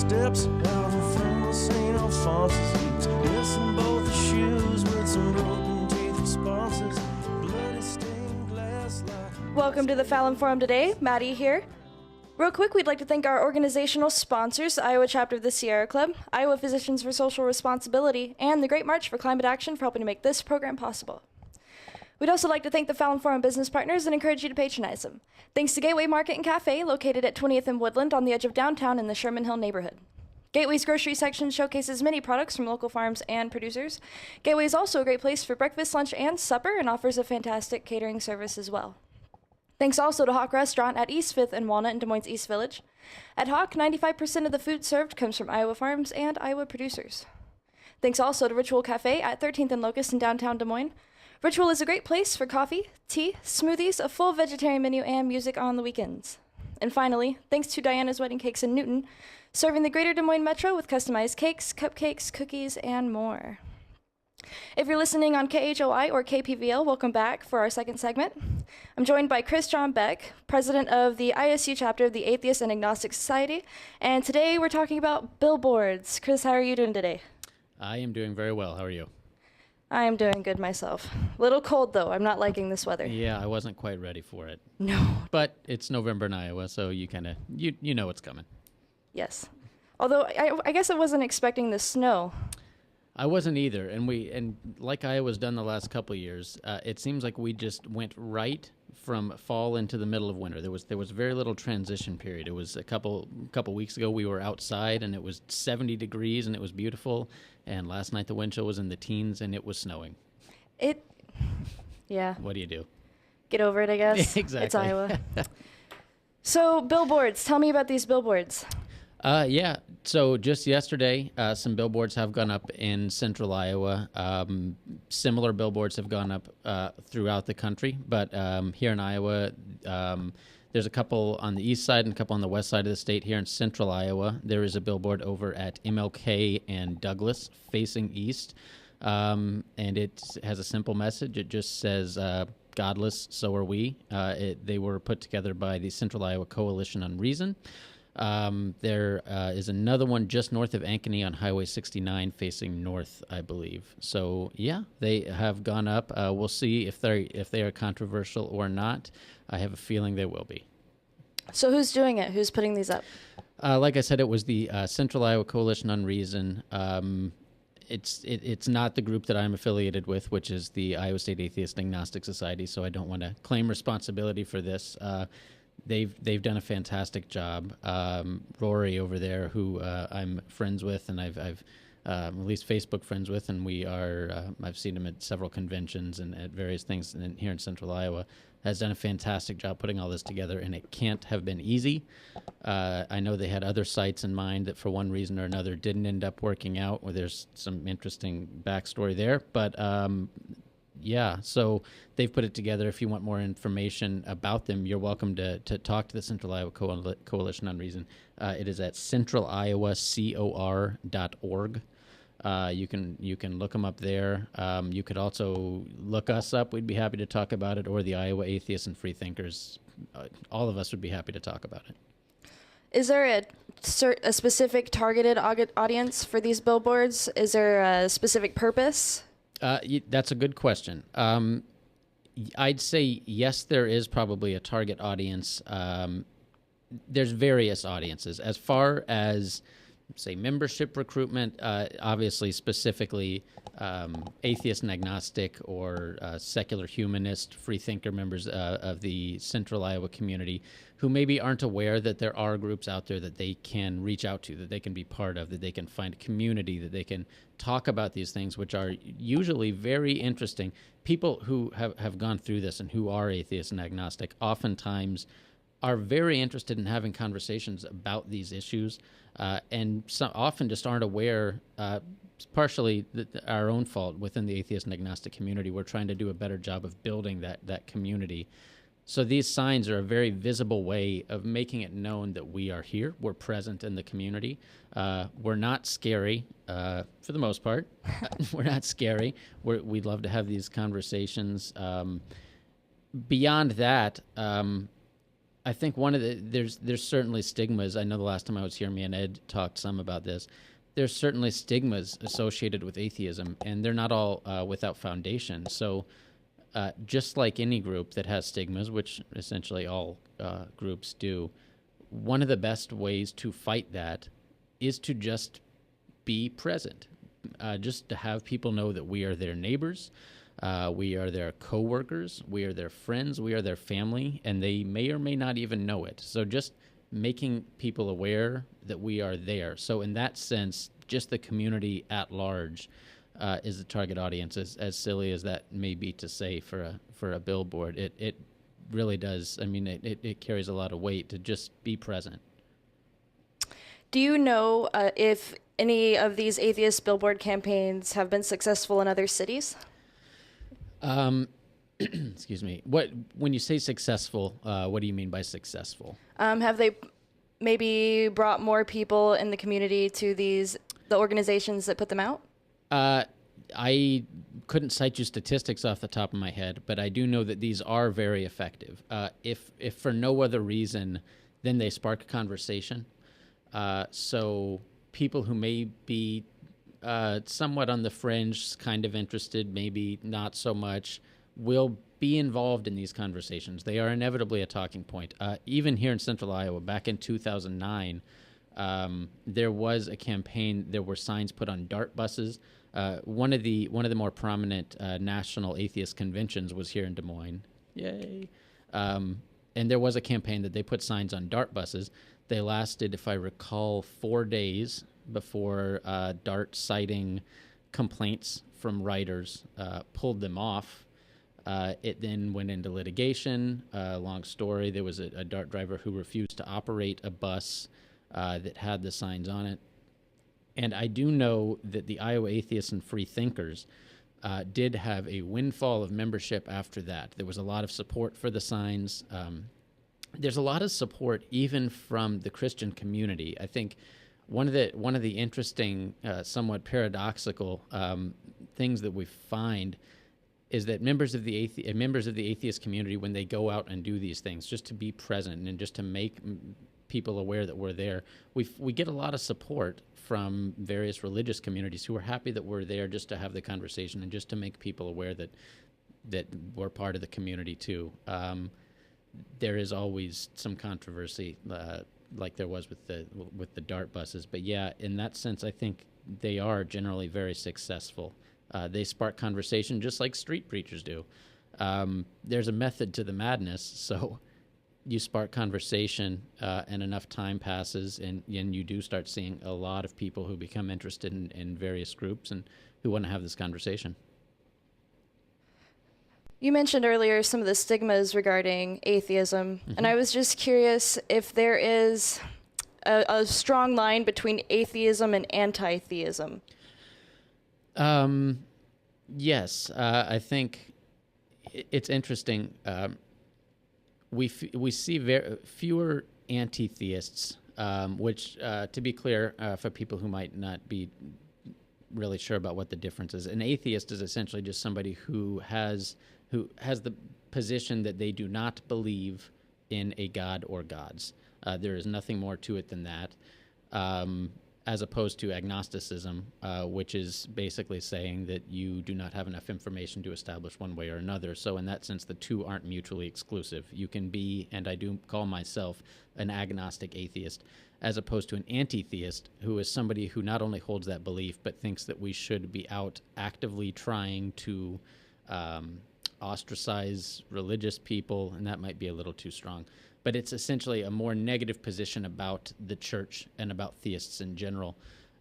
steps out in front of St. Alphonsus. He was missing both his shoes with some broken teeth responses. Bloody stained glass like... Welcome to the Fallon Forum today. Maddie here. Real quick, we'd like to thank our organizational sponsors, the Iowa chapter of the Sierra Club, Iowa Physicians for Social Responsibility, and the Great March for Climate Action for helping to make this program possible. We'd also like to thank the Fallon Forum business partners and encourage you to patronize them. Thanks to Gateway Market and Cafe, located at 20th and Woodland on the edge of downtown in the Sherman Hill neighborhood. Gateway's grocery section showcases many products from local farms and producers. Gateway is also a great place for breakfast, lunch, and supper, and offers a fantastic catering service as well. Thanks also to Hawk Restaurant at East 5th and Walnut in Des Moines East Village. At Hawk, 95% of the food served comes from Iowa farms and Iowa producers. Thanks also to Ritual Cafe at 13th and Locust in downtown Des Moines. Ritual is a great place for coffee, tea, smoothies, a full vegetarian menu, and music on the weekends. And finally, thanks to Diana's Wedding Cakes in Newton, serving the greater Des Moines Metro with customized cakes, cupcakes, cookies, and more. If you're listening on KHOI or KPVL, welcome back for our second segment. I'm joined by Chris John Beck, president of the ISU chapter of the Atheist and Agnostic Society, and today we're talking about billboards. Chris, how are you doing today? I am doing very well. How are you? I am doing good myself. A little cold, though. I'm not liking this weather. Yeah, I wasn't quite ready for it. No. But it's November in Iowa, so you kind of, you know what's coming. Yes. Although, I guess I wasn't expecting the snow. I wasn't either, and like Iowa's done the last couple of years, it seems like we just went right from fall into the middle of winter. There was very little transition period. It was a couple weeks ago we were outside and it was 70 degrees and it was beautiful, and last night the wind chill was in the teens and it was snowing. Yeah. What do you do? Get over it, I guess. Exactly. It's Iowa. So billboards. Tell me about these billboards. Yeah. So just yesterday, some billboards have gone up in central Iowa. Similar billboards have gone up throughout the country, but here in Iowa, there's a couple on the east side and a couple on the west side of the state. Here in central Iowa, there is a billboard over at MLK and Douglas facing east, and it has a simple message. It just says, "Godless, so are we." They were put together by the Central Iowa Coalition on Reason. There is another one just north of Ankeny on Highway 69 facing north, I believe. So, yeah, they have gone up. We'll see if they are controversial or not. I have a feeling they will be. So who's doing it? Who's putting these up? Like I said, it was the Central Iowa Coalition on Reason. It's not the group that I'm affiliated with, which is the Iowa State Atheist and Agnostic Society, so I don't want to claim responsibility for this. They've done a fantastic job. Rory over there, who I'm friends with, and I've at least Facebook friends with, and we are. I've seen him at several conventions and at various things here in Central Iowa. Has done a fantastic job putting all this together, and it can't have been easy. I know they had other sites in mind that, for one reason or another, didn't end up working out. Where there's some interesting backstory there, but. Yeah, so they've put it together. If you want more information about them, you're welcome to talk to the Central Iowa Coalition on Reason. It is at centraliowacor.org. You can look them up there. You could also look us up. We'd be happy to talk about it, or the Iowa Atheists and Freethinkers. All of us would be happy to talk about it. Is there a specific targeted audience for these billboards? Is there a specific purpose? That's a good question. I'd say yes, there is probably a target audience. There's various audiences. As far as, say, membership recruitment, obviously specifically atheist and agnostic or secular humanist, freethinker members of the Central Iowa community who maybe aren't aware that there are groups out there that they can reach out to, that they can be part of, that they can find a community, that they can talk about these things, which are usually very interesting. People who have gone through this and who are atheist and agnostic oftentimes are very interested in having conversations about these issues, and often just aren't aware. Partially our own fault within the atheist and agnostic community. We're trying to do a better job of building that community. So these signs are a very visible way of making it known that we are here. We're present in the community. We're not scary, for the most part. We're not scary. We'd love to have these conversations. Beyond that, I think one of the there's certainly stigmas. I know the last time I was here, me and Ed talked some about this. There's certainly stigmas associated with atheism, and they're not all without foundation. So, just like any group that has stigmas, which essentially all groups do, one of the best ways to fight that is to just be present, just to have people know that we are their neighbors. We are their coworkers, we are their friends, we are their family, and they may or may not even know it. So just making people aware that we are there. So in that sense, just the community at large is the target audience. As silly as that may be to say for a billboard, it really does. I mean, it carries a lot of weight to just be present. Do you know if any of these atheist billboard campaigns have been successful in other cities? Excuse me. When you say successful, what do you mean by successful? Have they maybe brought more people in the community to the organizations that put them out? I couldn't cite you statistics off the top of my head, but I do know that these are very effective. If for no other reason, then they spark conversation. So people who may be somewhat on the fringe, kind of interested, maybe not so much, will be involved in these conversations. They are inevitably a talking point. Even here in Central Iowa, back in 2009, there was a campaign. There were signs put on DART buses. One of the more prominent national atheist conventions was here in Des Moines. Yay! And there was a campaign that they put signs on DART buses. They lasted, if I recall, 4 days before DART citing complaints from riders pulled them off. It then went into litigation. Long story. There was a DART driver who refused to operate a bus that had the signs on it. And I do know that the Iowa Atheists and Free Thinkers did have a windfall of membership after that. There was a lot of support for the signs. There's a lot of support even from the Christian community. I think one of the interesting, somewhat paradoxical things that we find is that members of the atheist community, when they go out and do these things, just to be present and just to make people aware that we're there, we get a lot of support from various religious communities who are happy that we're there just to have the conversation and just to make people aware that we're part of the community too. There is always some controversy, like there was with the DART buses, but yeah, in that sense, I think they are generally very successful. They spark conversation just like street preachers do. There's a method to the madness, so you spark conversation and enough time passes, and you do start seeing a lot of people who become interested in various groups and who want to have this conversation. You mentioned earlier some of the stigmas regarding atheism, and I was just curious if there is a strong line between atheism and anti-theism. Yes, I think it's interesting. We see fewer anti-theists, which, to be clear, for people who might not be really sure about what the difference is, an atheist is essentially just somebody who has the position that they do not believe in a god or gods. There is nothing more to it than that, as opposed to agnosticism, which is basically saying that you do not have enough information to establish one way or another. So in that sense, the two aren't mutually exclusive. You can be, and I do call myself, an agnostic atheist, as opposed to an anti-theist, who is somebody who not only holds that belief, but thinks that we should be out actively trying to ostracize religious people, and that might be a little too strong. But it's essentially a more negative position about the church and about theists in general.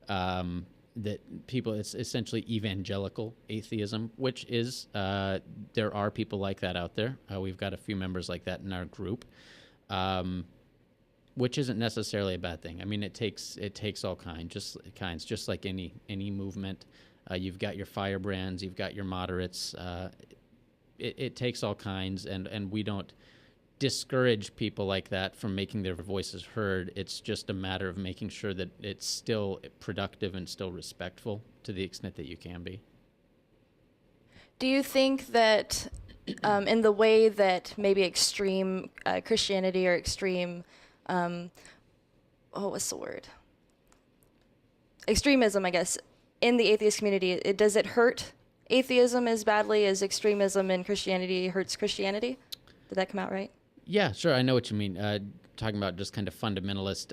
That people, it's essentially evangelical atheism, which is, there are people like that out there. We've got a few members like that in our group, which isn't necessarily a bad thing. I mean, it takes all kinds, just like any movement. You've got your firebrands, you've got your moderates. It takes all kinds, and we don't discourage people like that from making their voices heard. It's just a matter of making sure that it's still productive and still respectful to the extent that you can be. Do you think that in the way that maybe extreme Christianity or extreme, what's the word? Extremism, I guess, in the atheist community, does it hurt atheism as badly as extremism in Christianity hurts Christianity? Did that come out right? Yeah, sure. I know what you mean. Talking about just kind of fundamentalist.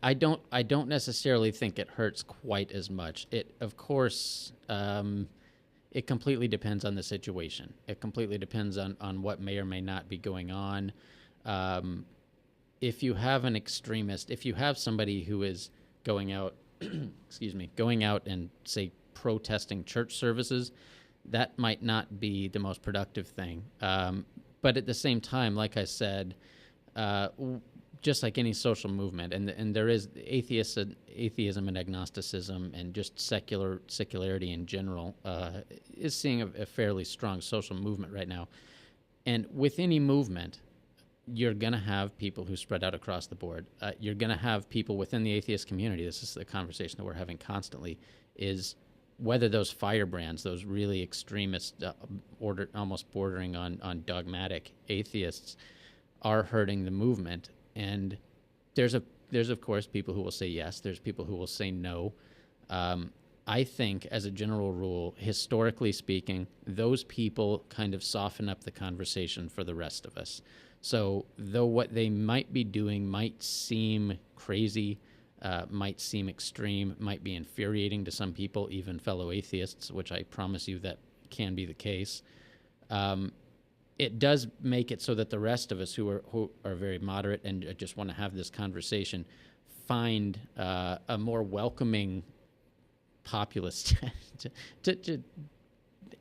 I don't necessarily think it hurts quite as much. It, of course, it completely depends on the situation. It completely depends on what may or may not be going on. If you have an extremist, if you have somebody who is going out, going out and, say, protesting church services, that might not be the most productive thing. But at the same time, like I said, just like any social movement, and there is atheism and agnosticism and just secularity in general is seeing a fairly strong social movement right now. And with any movement, you're going to have people who spread out across the board. You're going to have people within the atheist community. This is the conversation that we're having constantly, is whether those firebrands, those really extremist, almost bordering on dogmatic atheists, are hurting the movement. And there's of course people who will say yes. There's people who will say no. I think, as a general rule, historically speaking, those people kind of soften up the conversation for the rest of us. So though what they might be doing might seem crazy, might seem extreme, might be infuriating to some people, even fellow atheists, which I promise you that can be the case, it does make it so that the rest of us who are very moderate and just want to have this conversation find a more welcoming populace to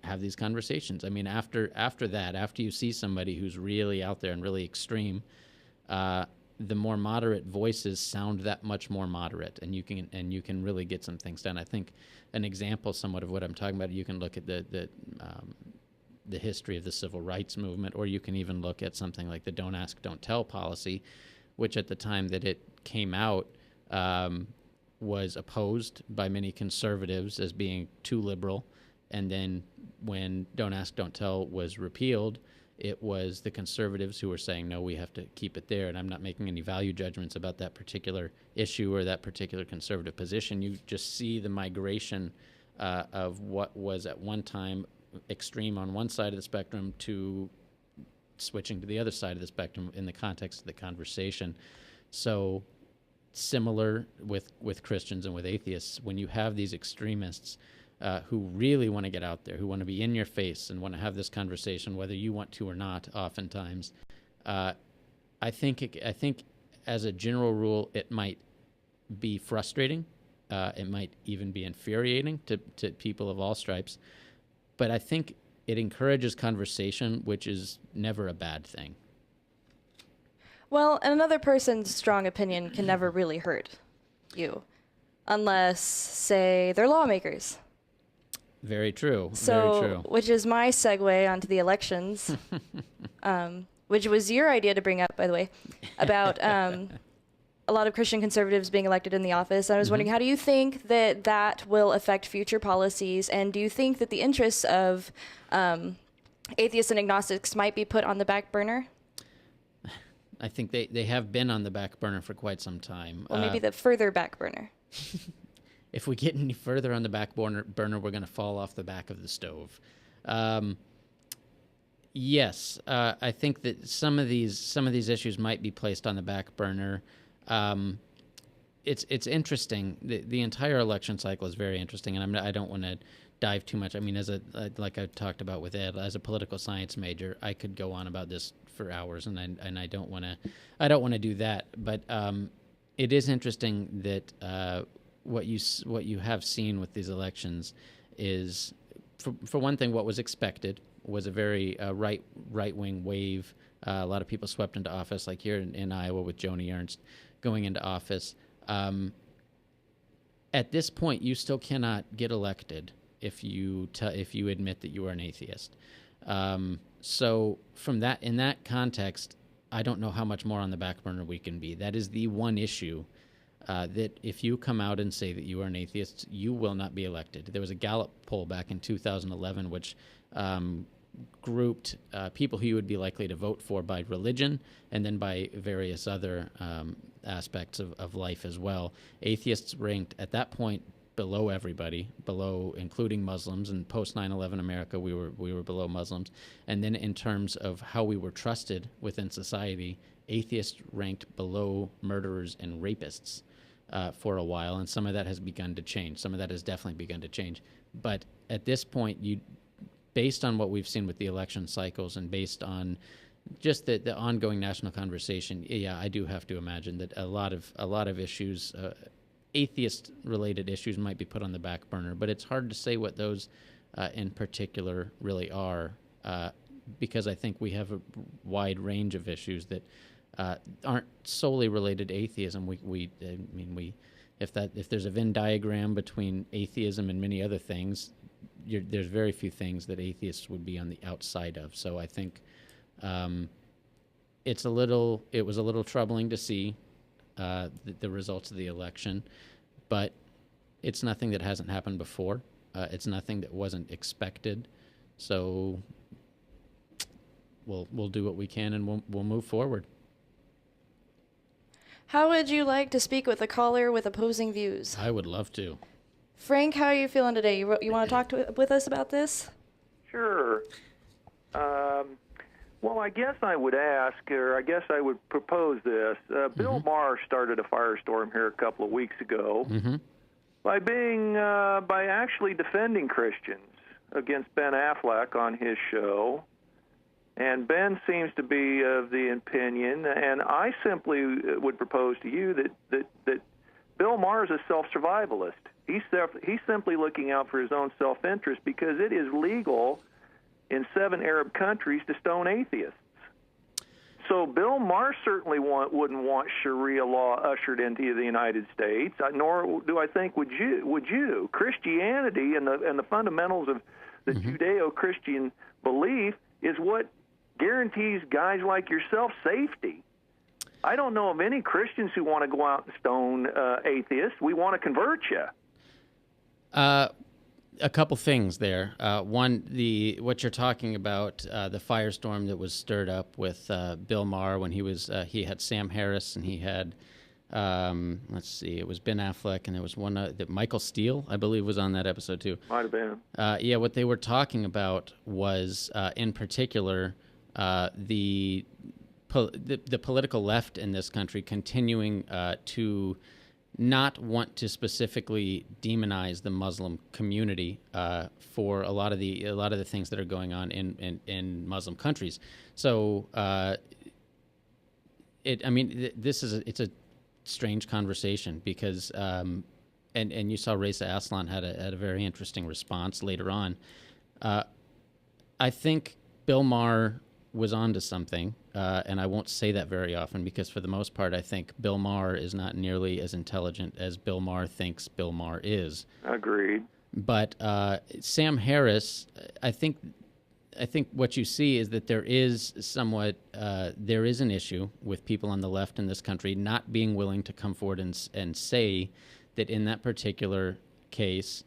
have these conversations. I mean, after you see somebody who's really out there and really extreme, the more moderate voices sound that much more moderate, and you can really get some things done. I think an example, somewhat of what I'm talking about, you can look at the history of the civil rights movement, or you can even look at something like the "Don't Ask, Don't Tell" policy, which at the time that it came out was opposed by many conservatives as being too liberal. And then when "Don't Ask, Don't Tell" was repealed, it was the conservatives who were saying, no, we have to keep it there. And I'm not making any value judgments about that particular issue or that particular conservative position. You just see the migration of what was at one time extreme on one side of the spectrum to switching to the other side of the spectrum in the context of the conversation. So similar with Christians and with atheists, when you have these extremists who really want to get out there, who want to be in your face and want to have this conversation, whether you want to or not, oftentimes, I think as a general rule, it might be frustrating. It might even be infuriating to people of all stripes. But I think it encourages conversation, which is never a bad thing. Well, and another person's strong opinion can never really hurt you, unless, say, they're lawmakers. Very true. So, very true. Which is my segue onto the elections, which was your idea to bring up, by the way, about a lot of Christian conservatives being elected in the office. I was wondering, how do you think that will affect future policies? And do you think that the interests of atheists and agnostics might be put on the back burner? I think they have been on the back burner for quite some time. Well, maybe the further back burner. If we get any further on the back burner, we're going to fall off the back of the stove. Yes, I think that some of these issues might be placed on the back burner. It's interesting. The entire election cycle is very interesting, and I don't want to dive too much. I mean, like I talked about with Ed, as a political science major, I could go on about this for hours, and I don't want to do that. But it is interesting that what you have seen with these elections is, for one thing, what was expected was a very right-wing wave. A lot of people swept into office, like here in Iowa with Joni Ernst going into office. At this point, you still cannot get elected if you admit that you are an atheist. So in that context, I don't know how much more on the back burner we can be. That is the one issue that if you come out and say that you are an atheist, you will not be elected. There was a Gallup poll back in 2011 which grouped people who you would be likely to vote for by religion and then by various other aspects of life as well. Atheists ranked at that point below everybody, below including Muslims. In post 9/11 America, we were below Muslims. And then in terms of how we were trusted within society, atheists ranked below murderers and rapists for a while, and some of that has begun to change. Some of that has definitely begun to change. But at this point, based on what we've seen with the election cycles and based on just the ongoing national conversation, yeah, I do have to imagine that a lot of issues, atheist-related issues, might be put on the back burner. But it's hard to say what those in particular really are, because I think we have a wide range of issues that aren't solely related to atheism. If there's a Venn diagram between atheism and many other things, there's very few things that atheists would be on the outside of. So I think it was a little troubling to see the results of the election, but it's nothing that hasn't happened before. It's nothing that wasn't expected. So we'll do what we can, and we'll move forward. How would you like to speak with a caller with opposing views? I would love to. Frank, how are you feeling today? You want to talk with us about this? Sure. Well, I guess I would ask, or I guess I would propose this. Bill Maher started a firestorm here a couple of weeks ago by actually defending Christians against Ben Affleck on his show. And Ben seems to be of the opinion, and I simply would propose to you that Bill Maher is a self-survivalist. He's simply looking out for his own self-interest because it is legal in 7 Arab countries to stone atheists. So Bill Maher certainly wouldn't want Sharia law ushered into the United States, nor do I think would you. Christianity and the fundamentals of the Judeo-Christian belief is what guarantees guys like yourself safety. I don't know of any Christians who want to go out and stone atheists. We want to convert you. A couple things there. One, what you're talking about, the firestorm that was stirred up with Bill Maher when he had Sam Harris and he had, let's see, it was Ben Affleck and there was one that Michael Steele, I believe, was on that episode too. Might have been. Yeah, what they were talking about was, in particular, the political left in this country continuing to not want to specifically demonize the Muslim community for a lot of the things that are going on in Muslim countries. So, it's a strange conversation because, and you saw Reza Aslan had a very interesting response later on. I think Bill Maher was onto something, and I won't say that very often because for the most part I think Bill Maher is not nearly as intelligent as Bill Maher thinks Bill Maher is. Agreed. But Sam Harris, I think what you see is that there is an issue with people on the left in this country not being willing to come forward and say that in that particular case,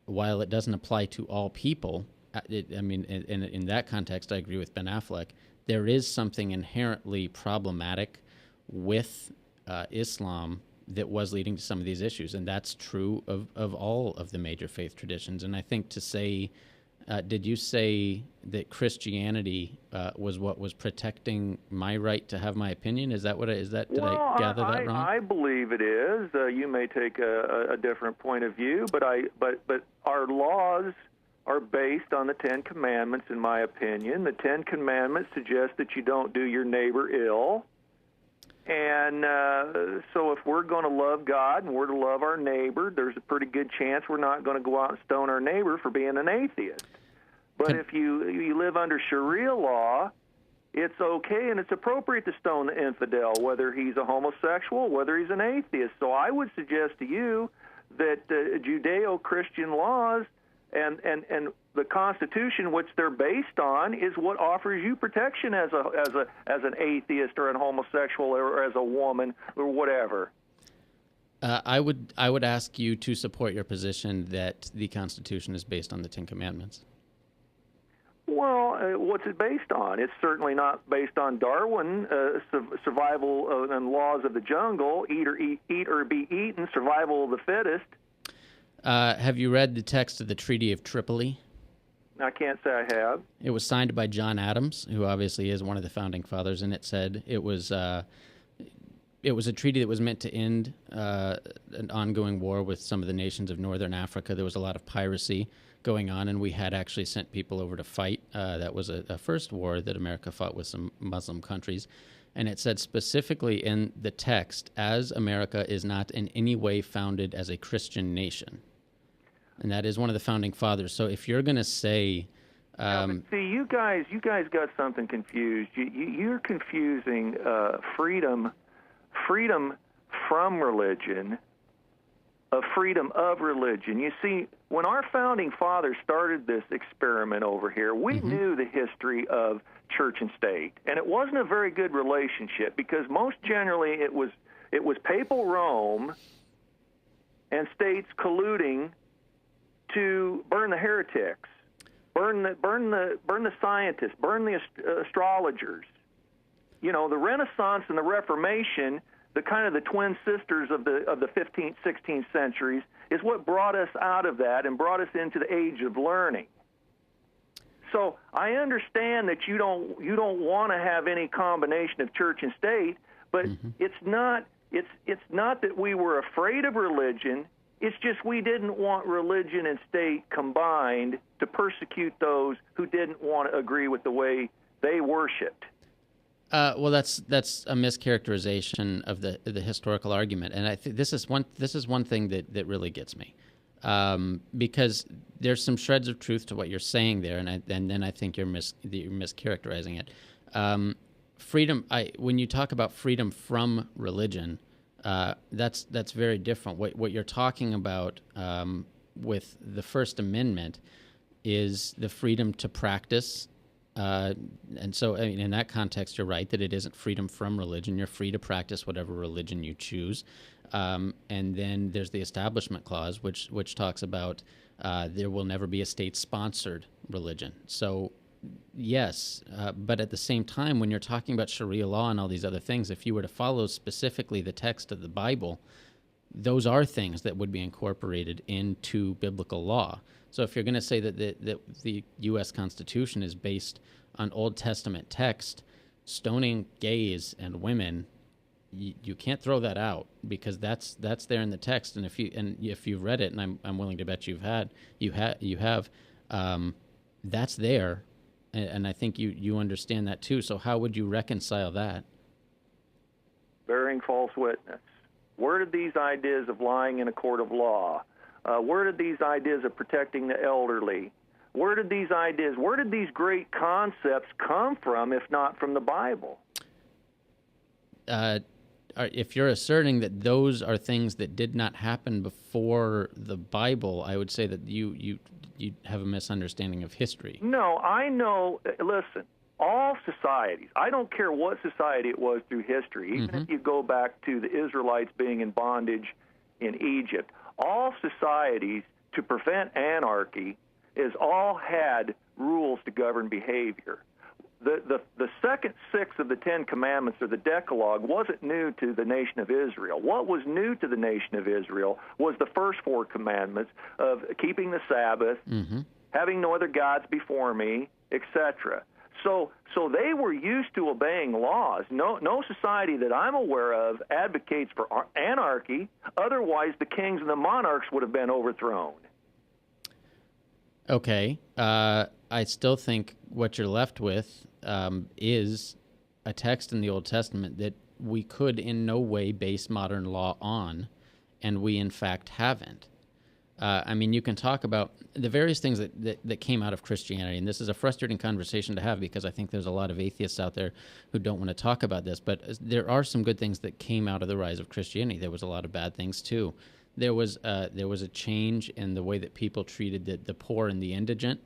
while it doesn't apply to all people, in that context, I agree with Ben Affleck. There is something inherently problematic with Islam that was leading to some of these issues, and that's true of all of the major faith traditions. And I think to say, did you say that Christianity was what was protecting my right to have my opinion? Is that what? Did I gather that wrong? I believe it is. You may take a different point of view, but our laws are based on the Ten Commandments, in my opinion. The Ten Commandments suggest that you don't do your neighbor ill. And so if we're going to love God and we're to love our neighbor, there's a pretty good chance we're not going to go out and stone our neighbor for being an atheist. But if you live under Sharia law, it's okay and it's appropriate to stone the infidel, whether he's a homosexual, whether he's an atheist. So I would suggest to you that Judeo-Christian laws and the Constitution, which they're based on, is what offers you protection as an atheist or an homosexual or as a woman or whatever. I would ask you to support your position that the Constitution is based on the Ten Commandments. Well, what's it based on? It's certainly not based on Darwin, survival and laws of the jungle, eat or be eaten, survival of the fittest. Have you read the text of the Treaty of Tripoli? I can't say I have. It was signed by John Adams, who obviously is one of the founding fathers, and it said it was a treaty that was meant to end an ongoing war with some of the nations of northern Africa. There was a lot of piracy going on, and we had actually sent people over to fight. That was a first war that America fought with some Muslim countries. And it said specifically in the text, as America is not in any way founded as a Christian nation. And that is one of the founding fathers. So if you're going to say... see, you guys got something confused. You're confusing freedom from religion, freedom of religion. You see, when our founding fathers started this experiment over here, we knew the history of church and state, and it wasn't a very good relationship because most generally it was papal Rome and states colluding to burn the heretics, burn the scientists, burn the astrologers. You know, the Renaissance and the Reformation, the kind of the twin sisters of the 15th, 16th centuries, is what brought us out of that and brought us into the age of learning. So I understand that you don't want to have any combination of church and state, but it's not that we were afraid of religion. It's just we didn't want religion and state combined to persecute those who didn't want to agree with the way they worshipped. Well, that's a mischaracterization of the historical argument, and I think this is one thing that really gets me, because there's some shreds of truth to what you're saying there, and then I think you're mischaracterizing it. Freedom. When you talk about freedom from religion, that's very different. What you're talking about with the First Amendment is the freedom to practice. And so, I mean, in that context, you're right that it isn't freedom from religion. You're free to practice whatever religion you choose. And then there's the Establishment Clause, which talks about there will never be a state-sponsored religion. So, yes, but at the same time, when you're talking about Sharia law and all these other things, if you were to follow specifically the text of the Bible, those are things that would be incorporated into biblical law. So if you're going to say that the U.S. Constitution is based on Old Testament text, stoning gays and women, you can't throw that out because that's there in the text. And if you've read it, and I'm willing to bet you have, that's there, and I think you understand that too. So how would you reconcile that? Bearing false witness. Where did these ideas of lying in a court of law? Where did these ideas of protecting the elderly? Where did these great concepts come from, if not from the Bible? If you're asserting that those are things that did not happen before the Bible, I would say that you have a misunderstanding of history. No, I know. Listen, all societies, I don't care what society it was through history, even if you go back to the Israelites being in bondage in Egypt, all societies, to prevent anarchy, is all had rules to govern behavior. The second six of the Ten Commandments, or the Decalogue, wasn't new to the nation of Israel. What was new to the nation of Israel was the first four commandments of keeping the Sabbath, having no other gods before me, etc. So they were used to obeying laws. No society that I'm aware of advocates for anarchy. Otherwise, the kings and the monarchs would have been overthrown. Okay. I still think what you're left with is a text in the Old Testament that we could in no way base modern law on, and we in fact haven't. I mean, you can talk about the various things that came out of Christianity, and this is a frustrating conversation to have because I think there's a lot of atheists out there who don't want to talk about this, but there are some good things that came out of the rise of Christianity. There was a lot of bad things too. There was a change in the way that people treated the poor and the indigent,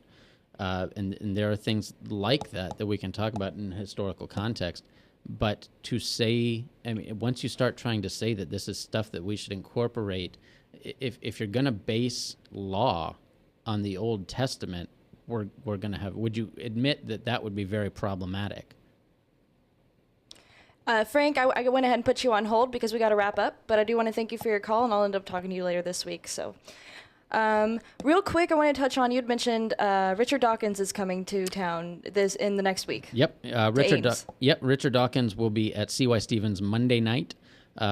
and there are things like that we can talk about in historical context. But to say, I mean, once you start trying to say that this is stuff that we should incorporate, if you're going to base law on the Old Testament, we're going to have. Would you admit that that would be very problematic? Frank, I went ahead and put you on hold because we got to wrap up, but I do want to thank you for your call, and I'll end up talking to you later this week. So, real quick, I want to touch on, you'd mentioned Richard Dawkins is coming to town in the next week. Yep, Richard Dawkins will be at CY Stevens Monday night.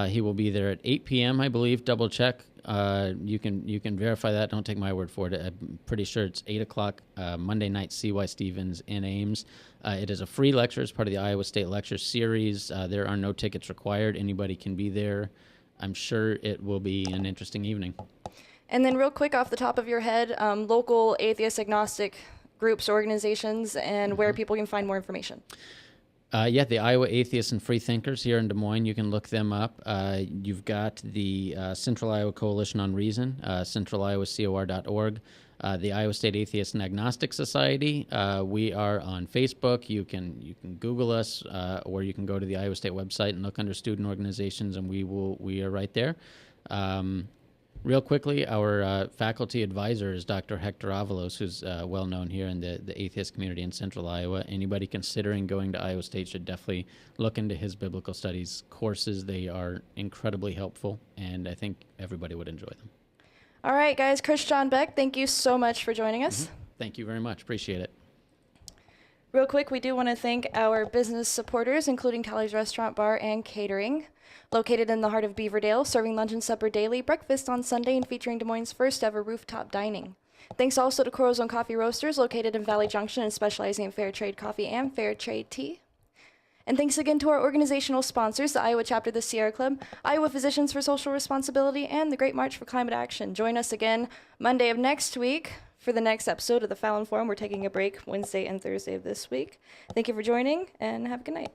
He will be there at 8 p.m., I believe. Double check. You can verify that. Don't take my word for it. I'm pretty sure it's 8 o'clock Monday night, CY Stevens in Ames. It is a free lecture. It's part of the Iowa State Lecture Series. There are no tickets required. Anybody can be there. I'm sure it will be an interesting evening. And then real quick, off the top of your head, local atheist agnostic groups, organizations, and where people can find more information. The Iowa Atheists and Free Thinkers here in Des Moines. You can look them up. You've got the Central Iowa Coalition on Reason, centraliowacor.org. The Iowa State Atheist and Agnostic Society. We are on Facebook. You can Google us, or you can go to the Iowa State website and look under student organizations, and we are right there. Real quickly, our faculty advisor is Dr. Hector Avalos, who's well known here in the atheist community in Central Iowa. Anybody considering going to Iowa State should definitely look into his biblical studies courses. They are incredibly helpful, and I think everybody would enjoy them. All right, guys. Chris John Beck, thank you so much for joining us. Mm-hmm. Thank you very much. Appreciate it. Real quick, we do want to thank our business supporters, including Tally's Restaurant, Bar, and Catering. Located in the heart of Beaverdale, serving lunch and supper daily, breakfast on Sunday, and featuring Des Moines' first ever rooftop dining. Thanks also to Corozone Coffee Roasters, located in Valley Junction and specializing in fair trade coffee and fair trade tea. And thanks again to our organizational sponsors, the Iowa chapter of the Sierra Club, Iowa Physicians for Social Responsibility, and the Great March for Climate Action. Join us again Monday of next week for the next episode of the Fallon Forum. We're taking a break Wednesday and Thursday of this week. Thank you for joining, and have a good night.